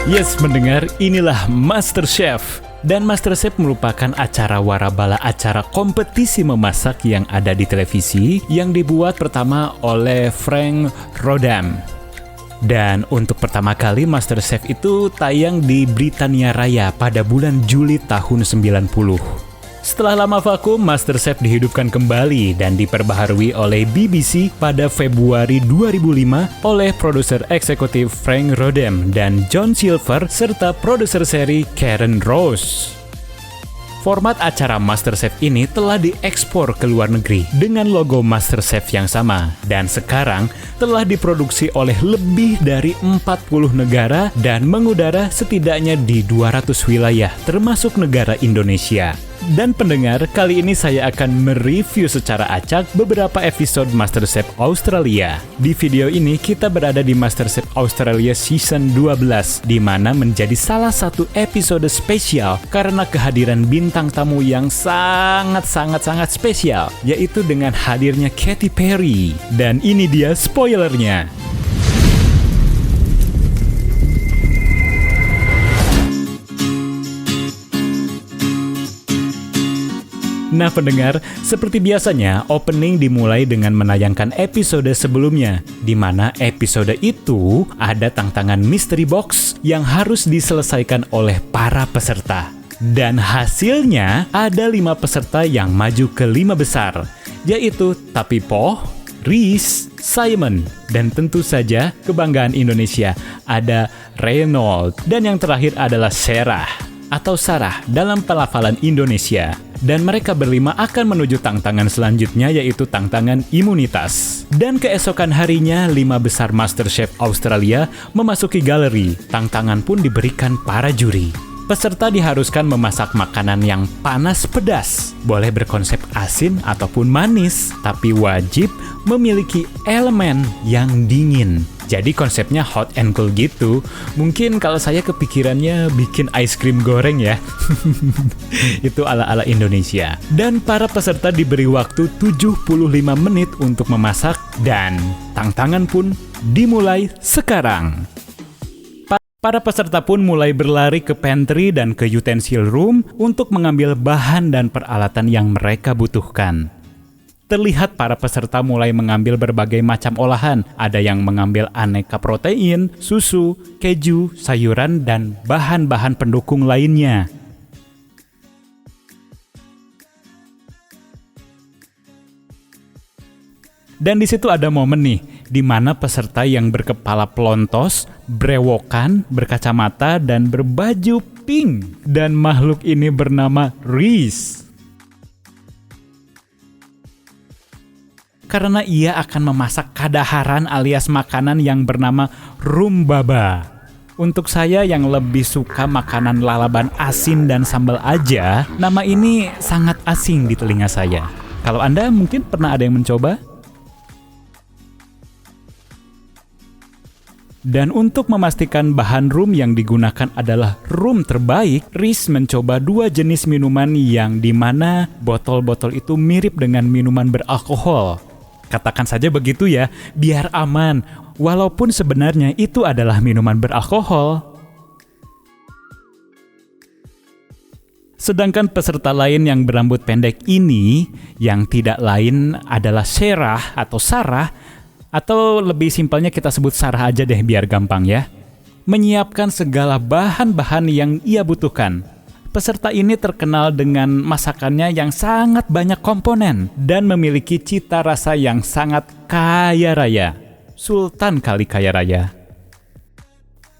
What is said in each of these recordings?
Yes, mendengar, inilah MasterChef. Dan MasterChef merupakan acara warabala acara kompetisi memasak yang ada di televisi yang dibuat pertama oleh Frank Rodham. Dan untuk pertama kali MasterChef itu tayang di Britania Raya pada bulan Juli tahun 90. Setelah lama vakum, MasterChef dihidupkan kembali dan diperbaharui oleh BBC pada Februari 2005 oleh produser eksekutif Frank Rodham dan John Silver serta produser seri Karen Rose. Format acara MasterChef ini telah diekspor ke luar negeri dengan logo MasterChef yang sama dan sekarang telah diproduksi oleh lebih dari 40 negara dan mengudara setidaknya di 200 wilayah termasuk negara Indonesia. Dan pendengar, kali ini saya akan mereview secara acak beberapa episode MasterChef Australia. Di video ini kita berada di MasterChef Australia Season 12, di mana menjadi salah satu episode spesial karena kehadiran bintang tamu yang sangat spesial, yaitu dengan hadirnya Katy Perry. Dan ini dia spoilernya. Nah pendengar, seperti biasanya opening dimulai dengan menayangkan episode sebelumnya, di mana episode itu ada tantangan mystery box yang harus diselesaikan oleh para peserta. Dan hasilnya ada 5 peserta yang maju ke 5 besar, yaitu Tapi Poh, Reese, Simon, dan tentu saja kebanggaan Indonesia ada Reynold, dan yang terakhir adalah Sarah atau Sarah dalam pelafalan Indonesia. Dan mereka berlima akan menuju tantangan selanjutnya, yaitu tantangan imunitas. Dan keesokan harinya 5 besar MasterChef Australia memasuki galeri. Tantangan pun diberikan para juri. Peserta diharuskan memasak makanan yang panas pedas. Boleh berkonsep asin ataupun manis, tapi wajib memiliki elemen yang dingin. Jadi konsepnya hot and cool gitu. Mungkin kalau saya kepikirannya bikin ice cream goreng ya. Itu ala-ala Indonesia. Dan para peserta diberi waktu 75 menit untuk memasak dan tantangan pun dimulai sekarang. Para peserta pun mulai berlari ke pantry dan ke utensil room untuk mengambil bahan dan peralatan yang mereka butuhkan. Terlihat para peserta mulai mengambil berbagai macam olahan. Ada yang mengambil aneka protein, susu, keju, sayuran, dan bahan-bahan pendukung lainnya. Dan di situ ada momen nih, di mana peserta yang berkepala pelontos, brewokan, berkacamata, dan berbaju pink. Dan makhluk ini bernama Reese. Karena ia akan memasak kadaharan alias makanan yang bernama rumbaba. Untuk saya yang lebih suka makanan lalaban asin dan sambal aja, nama ini sangat asing di telinga saya. Kalau Anda mungkin pernah ada yang mencoba? Dan untuk memastikan bahan rum yang digunakan adalah rum terbaik, Reese mencoba 2 jenis minuman yang dimana botol-botol itu mirip dengan minuman beralkohol. Katakan saja begitu ya, biar aman, walaupun sebenarnya itu adalah minuman beralkohol. Sedangkan peserta lain yang berambut pendek ini, yang tidak lain adalah Sarah atau Sarah, atau lebih simpelnya kita sebut Sarah aja deh biar gampang ya, menyiapkan segala bahan-bahan yang ia butuhkan. Peserta ini terkenal dengan masakannya yang sangat banyak komponen dan memiliki cita rasa yang sangat kaya raya. Sultan kali kaya raya.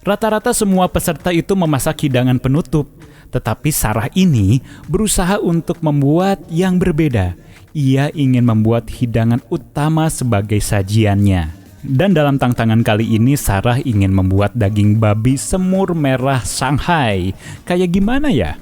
Rata-rata semua peserta itu memasak hidangan penutup, tetapi Sarah ini berusaha untuk membuat yang berbeda. Ia ingin membuat hidangan utama sebagai sajiannya. Dan dalam tantangan kali ini Sarah ingin membuat daging babi semur merah Shanghai. Kayak gimana ya?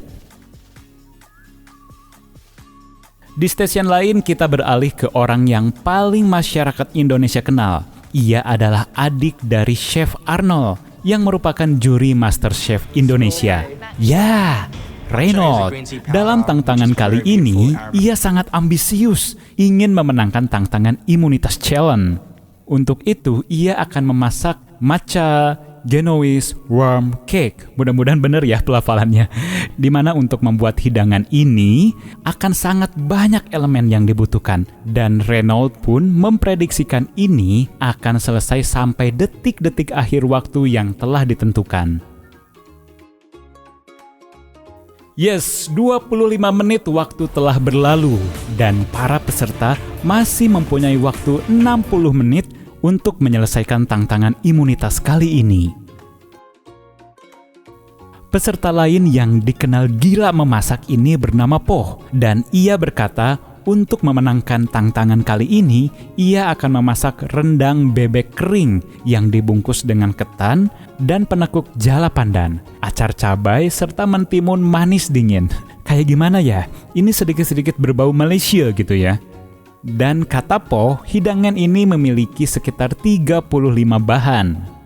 Di stasiun lain kita beralih ke orang yang paling masyarakat Indonesia kenal. Ia adalah adik dari Chef Arnold yang merupakan juri MasterChef Indonesia. Ya, Reynold. Dalam tantangan kali ini, ia sangat ambisius, ingin memenangkan tantangan imunitas challenge. Untuk itu, ia akan memasak matcha Genoese Worm Cake. Mudah-mudahan benar ya pelafalannya. Dimana untuk membuat hidangan ini akan sangat banyak elemen yang dibutuhkan. Dan Reynolds pun memprediksikan ini akan selesai sampai detik-detik akhir waktu yang telah ditentukan. Yes, 25 menit waktu telah berlalu dan para peserta masih mempunyai waktu 60 menit untuk menyelesaikan tantangan imunitas kali ini. Peserta lain yang dikenal gila memasak ini bernama Po, dan ia berkata untuk memenangkan tantangan kali ini, ia akan memasak rendang bebek kering yang dibungkus dengan ketan dan penekuk jala pandan, acar cabai, serta mentimun manis dingin. Kayak gimana ya? Ini sedikit-sedikit berbau Malaysia gitu ya. Dan kata Po, hidangan ini memiliki sekitar 35 bahan.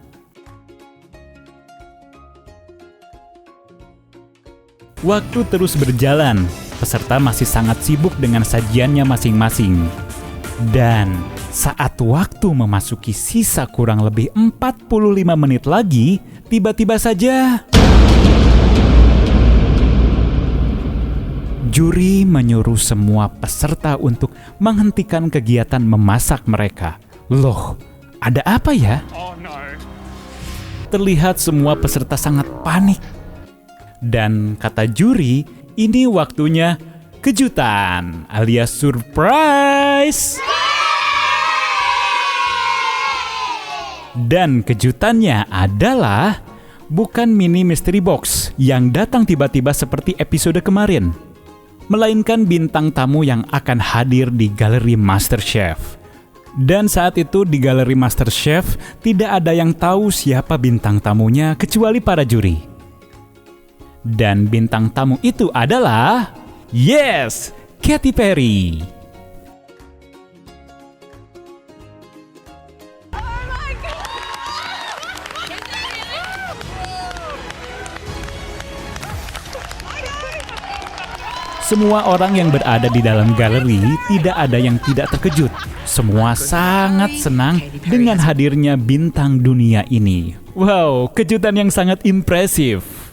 Waktu terus berjalan. Peserta masih sangat sibuk dengan sajiannya masing-masing. Dan saat waktu memasuki sisa kurang lebih 45 menit lagi, tiba-tiba saja juri menyuruh semua peserta untuk menghentikan kegiatan memasak mereka. Loh, ada apa ya? Oh no. Terlihat semua peserta sangat panik. Dan kata juri, ini waktunya kejutan alias surprise. Dan kejutannya adalah bukan mini mystery box yang datang tiba-tiba seperti episode kemarin, melainkan bintang tamu yang akan hadir di galeri MasterChef. Dan saat itu di galeri MasterChef tidak ada yang tahu siapa bintang tamunya kecuali para juri. Dan bintang tamu itu adalah, yes, Katy Perry. Semua orang yang berada di dalam galeri tidak ada yang tidak terkejut. Semua sangat senang dengan hadirnya bintang dunia ini. Wow, kejutan yang sangat impresif.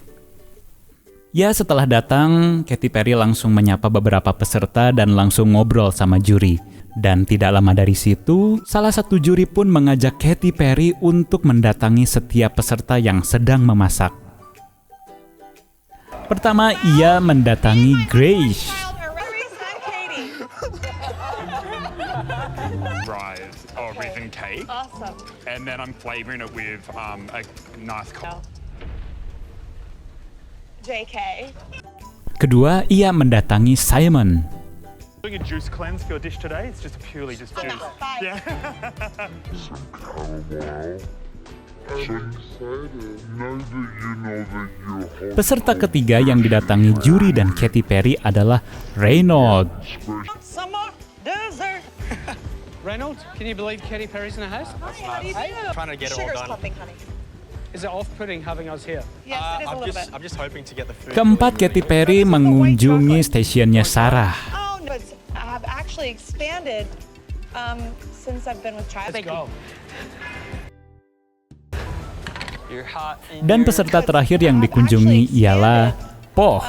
Ya, setelah datang, Katy Perry langsung menyapa beberapa peserta dan langsung ngobrol sama juri. Dan tidak lama dari situ, salah satu juri pun mengajak Katy Perry untuk mendatangi setiap peserta yang sedang memasak. Pertama, ia mendatangi Grace. Rise of raisin cake. Awesome. And then I'm flavoring it with a nice JK. Kedua, ia mendatangi Simon. Doing a juice cleanse for your dish today. It's just purely just juice. Bye. Yeah. Peserta ketiga yang didatangi juri dan Katy Perry adalah Reynolds. Some more dessert. Reynolds, can you believe Katy Perry's in the house? How do you do? Trying to get it all Sugar's done. pumping, honey. Is it off-putting having us here? Yes, it is a little bit. I'm just hoping to get the food. Keempat, Katy Perry mengunjungi stasiunnya Sarah. Oh, no, but I have actually expanded since I've been with Child. Let's go. Your heart in Dan peserta terakhir yang dikunjungi ialah Po.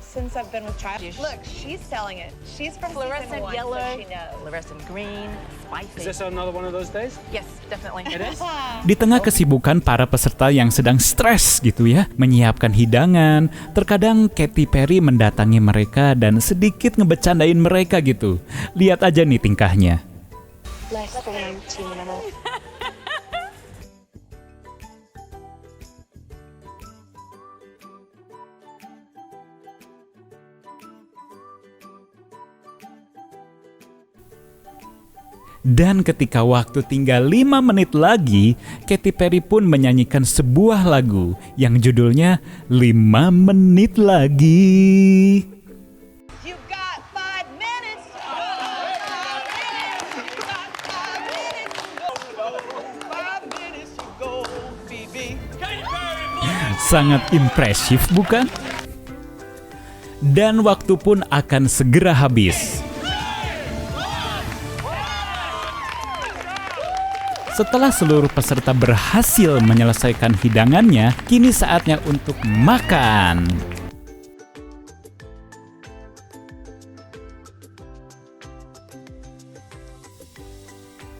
Since I've been with Child. Look, she's selling it. She's from Fluorescent season 1, yellow, so she knows. fluorescent green, Is spicy. this another one of those days? Yes, definitely. It is? Di tengah kesibukan para peserta yang sedang stres gitu ya, menyiapkan hidangan, terkadang Katy Perry mendatangi mereka dan sedikit ngebecandain mereka gitu. Lihat aja nih tingkahnya. Less than 2 minutes. Dan ketika waktu tinggal 5 menit lagi, Katy Perry pun menyanyikan sebuah lagu yang judulnya 5 menit lagi. You've got 5 minutes. 5 minutes to go, baby. Sangat impresif bukan? Dan waktu pun akan segera habis. Setelah seluruh peserta berhasil menyelesaikan hidangannya, kini saatnya untuk makan.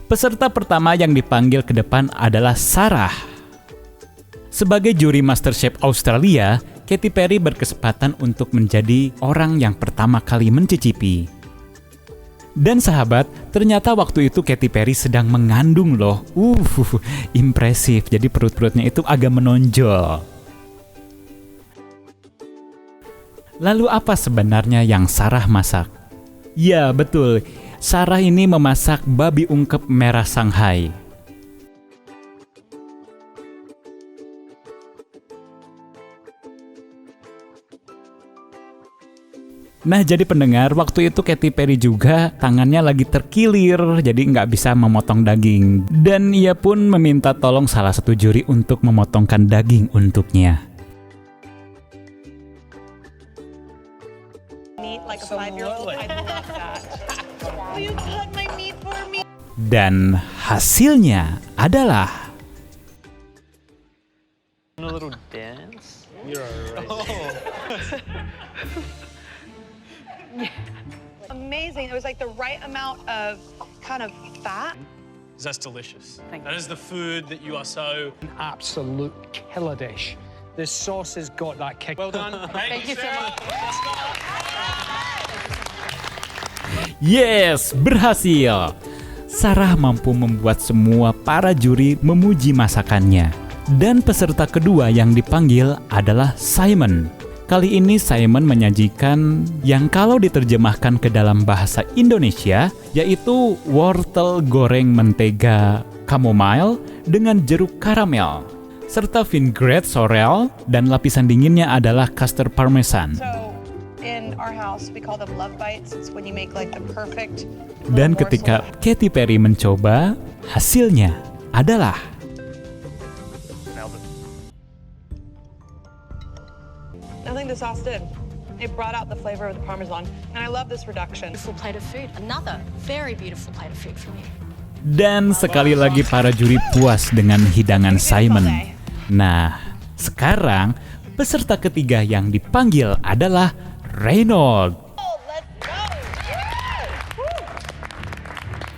Peserta pertama yang dipanggil ke depan adalah Sarah. Sebagai juri MasterChef Australia, Katy Perry berkesempatan untuk menjadi orang yang pertama kali mencicipi. Dan sahabat, ternyata waktu itu Katy Perry sedang mengandung loh. Impresif. Jadi perut-perutnya itu agak menonjol. Lalu apa sebenarnya yang Sarah masak? Ya, betul. Sarah ini memasak babi ungkep merah Shanghai. Nah, jadi pendengar, waktu itu Katy Perry juga tangannya lagi terkilir, jadi nggak bisa memotong daging. Dan ia pun meminta tolong salah satu juri untuk memotongkan daging untuknya. Meat like a 5-year-old. I love that. Will you cut my meat for me? Dan hasilnya adalah A little dance. You're alright. Amazing. It was like the right amount of kind of fat. That's delicious. Thank That you. is the food that you are so an absolute killer dish. The sauce has got that kick. Well done. Thank you so much. yes, berhasil. Sarah mampu membuat semua para juri memuji masakannya. Dan peserta kedua yang dipanggil adalah Simon. Kali ini Simon menyajikan yang kalau diterjemahkan ke dalam bahasa Indonesia yaitu wortel goreng mentega chamomile dengan jeruk karamel serta vinaigrette sorrel dan lapisan dinginnya adalah custard parmesan. So in our house we call them love bites. It's when you make like the perfect. Dan little ketika morsel. Katy Perry mencoba, hasilnya adalah Nailed it. I think the sauce did. It brought out the flavor of the Parmesan, and I love this reduction. Beautiful plate of food. Another very beautiful plate of food for me. dan sekali lagi para juri puas dengan hidangan Simon. Nah, sekarang peserta ketiga yang dipanggil adalah Reynolds.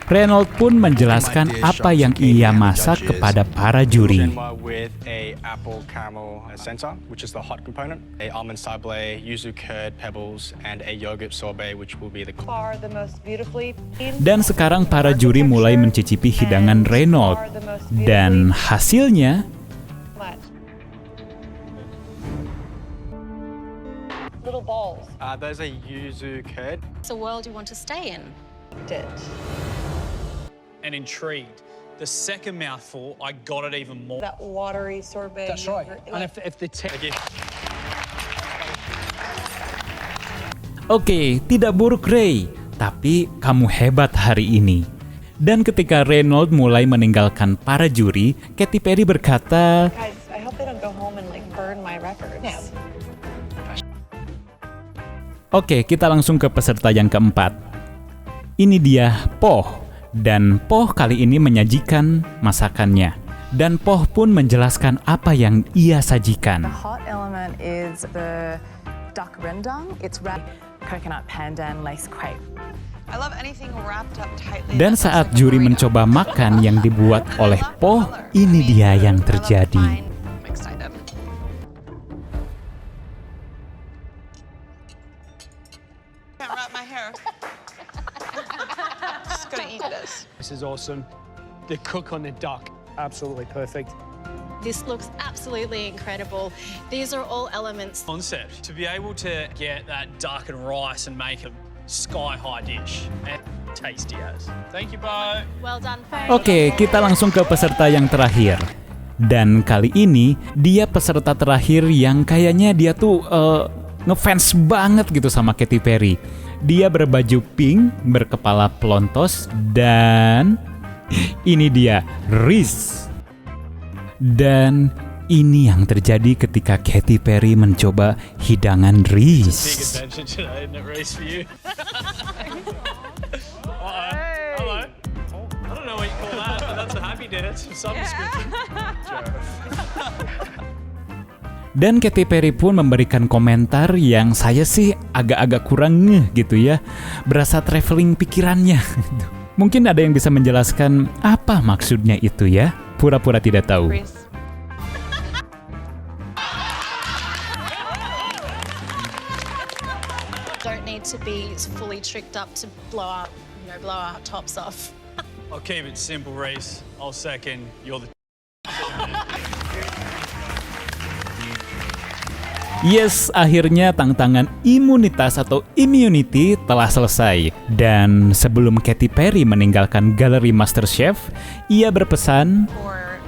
Reynolds pun menjelaskan apa yang ia masak kepada para juri. With a apple caramel center, which is the hot component, a almond sablé, yuzu curd pebbles, and a yogurt sorbet, which will be the Far the most beautifully. Dan sekarang para juri mulai mencicipi hidangan Reynolds. Dan hasilnya Little balls. those are yuzu curd. It's a world you want to stay in. Did. And intrigued. The second mouthful, I got it even more. That watery sorbet. That's right. yogurt, And like- if the Thank you. Oke, tidak buruk Ray, tapi kamu hebat hari ini. Dan ketika Reynolds mulai meninggalkan para juri, Katy Perry berkata, Guys, I hope they don't go home and like burn my records. oke, kita langsung ke peserta yang keempat. Ini dia Poh. Dan Poh kali ini menyajikan masakannya. Dan Poh pun menjelaskan apa yang ia sajikan. The hot element is the duck rendang. It's wrapped coconut pandan lace crepe. I love anything wrapped up tightly. Dan that looks saat like a juri burrito. mencoba makan yang dibuat oleh I love Poh, color. ini dia yang I love terjadi. fine. I'm excited. Can't wrap my hair. Just gonna eat this. This is awesome. The cook on the duck, absolutely perfect. This looks absolutely incredible. These are all elements. Concept to be able to get that duck and rice and make a sky-high dish and tasty as. Thank you, Bo. Well done. Oke, kita langsung ke peserta yang terakhir. Dan kali ini dia peserta terakhir yang kayaknya dia tuh ngefans banget gitu sama Katy Perry. Dia berbaju pink, berkepala pelontos, dan ini dia Reese. Dan ini yang terjadi ketika Katy Perry mencoba hidangan Big Reese. adventure today, isn't it, Reese, for you? Uh-oh. Hello. I don't know what you call that, but that's a happy dance. minutes of some description. Dan Katy Perry pun memberikan komentar yang saya sih agak-agak kurang ngeh gitu ya. Berasa traveling pikirannya. Mungkin ada yang bisa menjelaskan apa maksudnya itu ya? Pura-pura tidak tahu. Reese. Don't need to be fully tricked up to blow our tops off. I'll keep it simple, Reese. I'll second. You're the. Yes, akhirnya tantangan imunitas atau immunity telah selesai. Dan sebelum Katy Perry meninggalkan galeri MasterChef, ia berpesan, For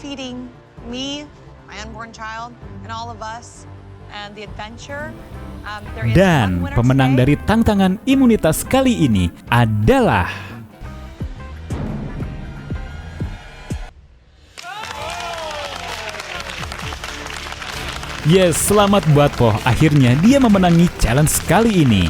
feeding me, my unborn child, and all of us, and the adventure. There is dan one winner pemenang today. dari tantangan imunitas kali ini adalah Yes, selamat buat Po. Akhirnya dia memenangi challenge kali ini.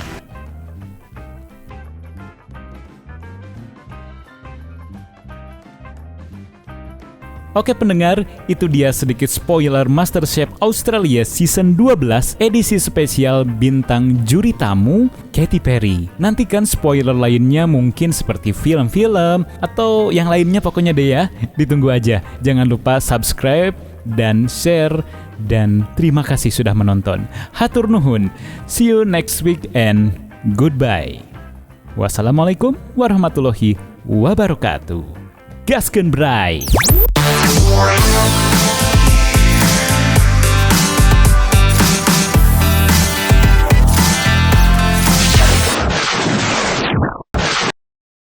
Oke pendengar, itu dia sedikit spoiler MasterChef Australia Season 12 edisi spesial bintang juri tamu Katy Perry. Nantikan spoiler lainnya mungkin seperti film-film atau yang lainnya pokoknya deh ya. Ditunggu aja. Jangan lupa subscribe dan share dan terima kasih sudah menonton. Hatur nuhun. See you next week and goodbye. Wassalamualaikum warahmatullahi wabarakatuh. Gaskeun bray.